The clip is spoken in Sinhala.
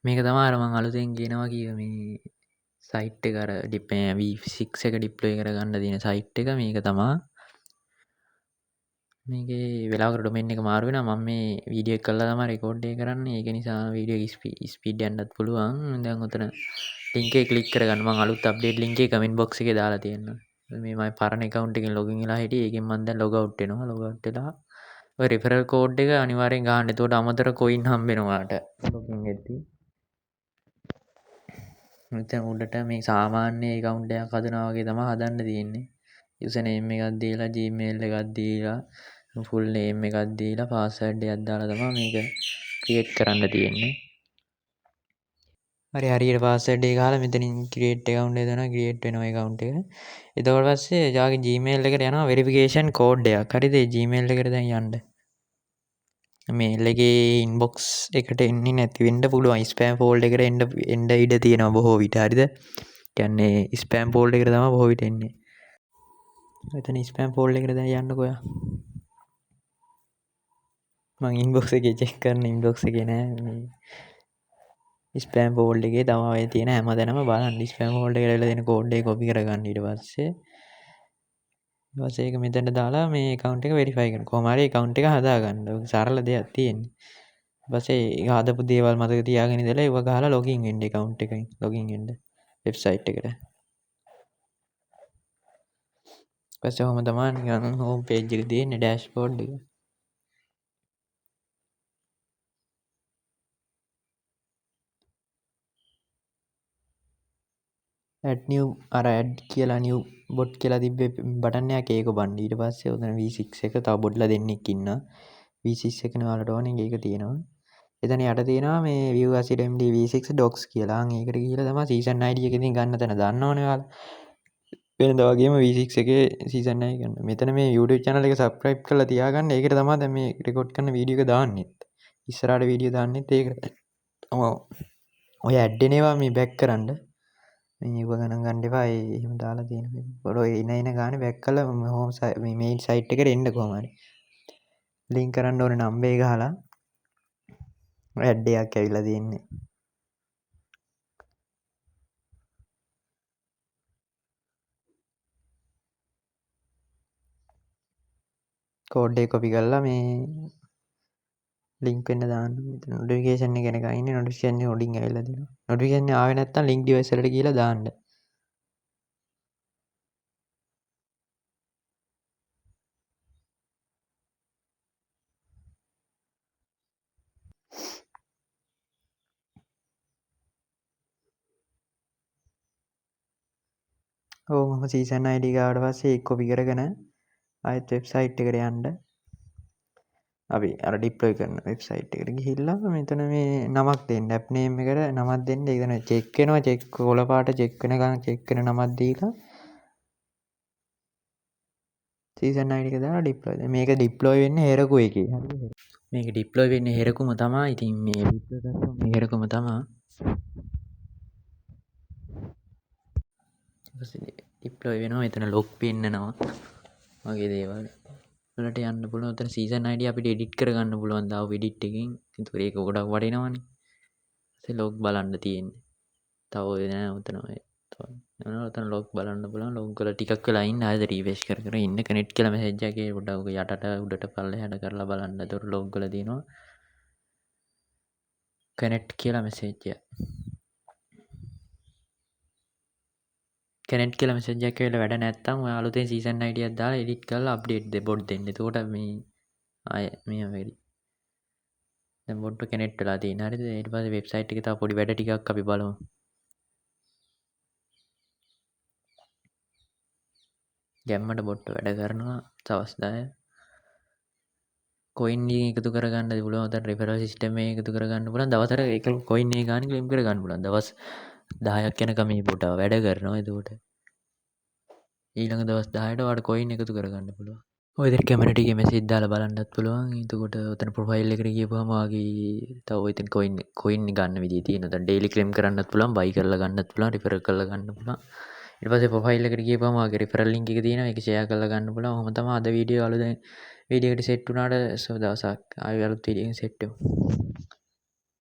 මේක තමයි අර මං අලුතෙන් කියනවා කිව්වේ මේ සයිට් එක අර V6 එක ඩිප්ලොයි කරගන්න තියෙන සයිට් එක මේක තමා. මේකේ වෙලාවකට ඩොමේන් එක මාරු වෙනවා. මම මේ වීඩියෝ එක කරලා තමයි රෙකෝඩ් එක කරන්නේ. ඒක නිසා වීඩියෝ ස්පීඩ් යන්නත් පුළුවන්. දැන් උතන ලින්ක් එක ක්ලික් කරගන්න. මම අලුත් අප්ඩේට් ලින්ක් එක කමෙන්ට් බොක්ස් එකේ දාලා තියෙනවා. මේ මගේ පරණ account එකෙන් login වෙලා හිටියේ. ඒකෙන් මම දැන් log out වෙනවා. log out වෙලා ඔය referral code එක අනිවාර්යෙන් ගහන්න. එතකොට අමතර coin හම්බ වෙනවා ඔයාට. login වෙද්දී. මෙතන උඩට මේ සාමාන්‍ය account එකක් හදනවා වගේ තමයි හදන්න තියෙන්නේ. යුසර් නේම් එකක් දීලා Gmail එකක් දීලා ෆුල් නේම් එකක් දීලා පාස්වර්ඩ් එකක් දාලා තමයි මේක ක්‍රියේට් කරන්න තියෙන්නේ. හරියට පාස්වර්ඩ් එක ගහලා මෙතනින් ක්‍රියේට් account එක දානවා ක්‍රියේට් වෙනවා account එක. ඊට පස්සේ ඔයාගේ Gmail එකට යනවා වෙරිෆිකේෂන් කෝඩ් එකක්. හරිද? Gmail එකට දැන් යන්න. මේල් එකේ ඉන්බොක්ස් එකට එන්නේ නැති වෙන්න පුළුවන්. ස්පෑම් ෆෝල්ඩර් එකට එන්න ඉඩ තියෙනවා බොහෝ විට. හරිද? කියන්නේ ස්පෑම් ෆෝල්ඩර් එකට තමයි බොහෝ විට එන්නේ. එතන ස්පෑම් ෆෝල්ඩර් එකට දැන් යන්නකෝ ඔයා. මං ඉන්බොක්ස් එකේ චෙක් කරන ඉන්බොක්ස් එකේ නෑ මේ ස්පෑම් ෆෝල්ඩර් එකේ තමයි තියෙන හැමදැනම බලන්න. ස්පෑම් ෆෝල්ඩර් එකට දෙන කෝඩ් එක කොපි කරගන්න ඊට පස්සේ ඒක මෙතනට දාලා මේ account එක verify කරන්න. කොහොම හරි account එක හදාගන්න. ඔක සරල දෙයක් තියෙන්නේ. ඊපස්සේ ඒක හදපු දේවල් මතක තියාගෙන ඉඳලා ඒව ගහලා login වෙන්න account එකෙන් login වෙන්න website එකට. ඊපස්සේ ඔහොම තමයි නිකන් home page එක තියෙන්නේ dashboard එක. add new අර add කියලා new bot කියලා තිබ්බේ බටන් එකක් ඒක ඔබන්න. ඊට පස්සේ උතන V6 එක තව බොට්ලා දෙන්නෙක් ඉන්නවා. V6 එකනේ ඔයාලට ඕනේ ඒක තියෙනවා. එතන යට තියෙනවා මේ view asset md v6 docs කියලා. ඒකට ගිහිල්ලා තමයි season id එකකින් ගන්න තැන. දන්නවනේ ඔයාලා. වෙනදා වගේම V6 එකේ season id ගන්න. මෙතන මේ YouTube channel එක subscribe කරලා තියාගන්න. ඒකට තමයි දැන් මේ record කරන වීඩියෝ එක දාන්නෙත්. ඉස්සරහට වීඩියෝ දාන්නෙත් ඒකට. ඔය ඇඩ් එනවා මේ බෑක් කරන්න. මේක ගණන් ගන්න එපා. එහෙම දාලා තියෙන. ඔය එන ගානේ බෑක් කරලා හෝම් මේ මේල් සයිට් එකට එන්න කොහොම හරි. ලින්ක් කරන්න ඕනේ නම්බර් එක ගහලා. ඇඩ් එකක් ඇවිල්ලා තියෙන්නේ. කෝඩ් එක කොපි කරලා මේ ලින්ක් වෙන්න දාන්න. මෙතන නොටිෆිකේෂන් එක එනකන් ඉන්නේ. නොටිෆිකේෂන් එක උඩින් ඇවිල්ලා තියෙනවා. නොටිෆිකේෂන් එක ආවේ නැත්නම් ලින්ක් ඩිවයිස් වලට ගිහලා දාන්න. ඔව් මම සීසන් ID ගාවට පස්සේ ඒක කොපි කරගෙන ආයෙත් වෙබ්සයිට් එකට යන්න. අපි අර ඩිප්ලොයි කරන වෙබ්සයිට් එකට ගිහිල්ලා මෙතන මේ නමක් දෙන්න. ඇප් නේම් එකට නමක් දෙන්න. එතන චෙක් වෙනවා. චෙක් කොළ පාට චෙක් වෙනකන් චෙක් වෙන නමක් දීලා සීසන් ID එක දාලා ඩිප්ලොයි. මේක ඩිප්ලොයි වෙන්නේ හෙරකු එකේ. හරිද? මේක ඩිප්ලොයි වෙන්නේ හෙරකුම තමයි. ඉතින් මේ ඩිප්ලොයි කරපුවම මේ හෙරකුම තමයි. ඩිප්ලොයි වෙනවා. මෙතන ලොග් පෙන්නනවා. වගේ දේවල්. වලට යන්න පුළුවන්. උතන සීසන් ID අපිට එඩිට් කරගන්න පුළුවන්. දාව එඩිට් එකකින්. ඒතකොට ඒක ගොඩක් වටිනවනේ. ඊට ලොග් බලන්න තියෙන්නේ. තව ඔය නෑ උතන ඔය. උතන ලොග් බලන්න පුළුවන්. ලොග් වල ටිකක් වෙලා ඉන්න. ආයෙත් රිෆ්‍රෙෂ් කර කර ඉන්න. කනෙක්ට් කියලා මැසේජ් එකේ පොඩ්ඩක් යටට උඩට පල්ලෙහාට කරලා බලන්න. ඒතකොට ලොග් වල දිනනවා. කනෙක්ට් කියලා මැසේජ් එක. කනෙක්ට් කියලා මැසේජ් එකක් ඇවිල්ලා වැඩ නැත්තම් ඔය අලුතෙන් සීසන් ID එකක් දාලා එඩිට් කරලා අප්ඩේට් බොඩ් දෙන්න. එතකොට මේ ආයෙ මෙහෙම වෙයි. දැන් බොඩ් කනෙක්ට් වෙලා තියෙන. හරිද? ඊට පස්සේ වෙබ්සයිට් එකේ තව පොඩි වැඩ ටිකක් අපි බලමු. ගැම්මට බොට්ට වැඩ කරනවා. දවස් 10. කොයින් එකතු කරගන්න පුළුවන්. උතන රෙෆරල් සිස්ටම් එක එකතු කරගන්න පුළුවන්. දවසට එක කොයින් එක ගන්න ක්ලේම් කරගන්න පුළුවන්. දවස් 10ක් යනකම් මේ බොට වැඩ කරනවා. එතකොට ඊළඟ දවස් 10ට ඔයාලට කොයින් එකතු කරගන්න පුළුවන්. ඔය විදිහට කැමරටි එකේ මැසේජ් දාලා බලන්නත් පුළුවන්. එතකොට උතන ප්‍රොෆයිල් එකට ගියපුවම ඔයාගේ තව ඔය ඉතින් කොයින් ගන්න විදිය තියෙනවා. දැන් ඩේලි ක්ලේම් කරන්නත් පුළුවන්, බයි කරලා ගන්නත් පුළුවන්, රිෆර් කරලා ගන්න පුළුවන්. ඊට පස්සේ ප්‍රොෆයිල් එකට ගියපුවම ඔයාගේ රිෆරල් ලින්ක් එක තියෙනවා. ඒක ෂෙයා කරලා ගන්න පුළුවන්. ඔහොම තමයි අද වීඩියෝ අලුතෙන් වීඩියෝ එකට සෙට් වුණාට දවසක් ආයෙ අලුත් වීඩියෝ එකකින් සෙට් වෙමු.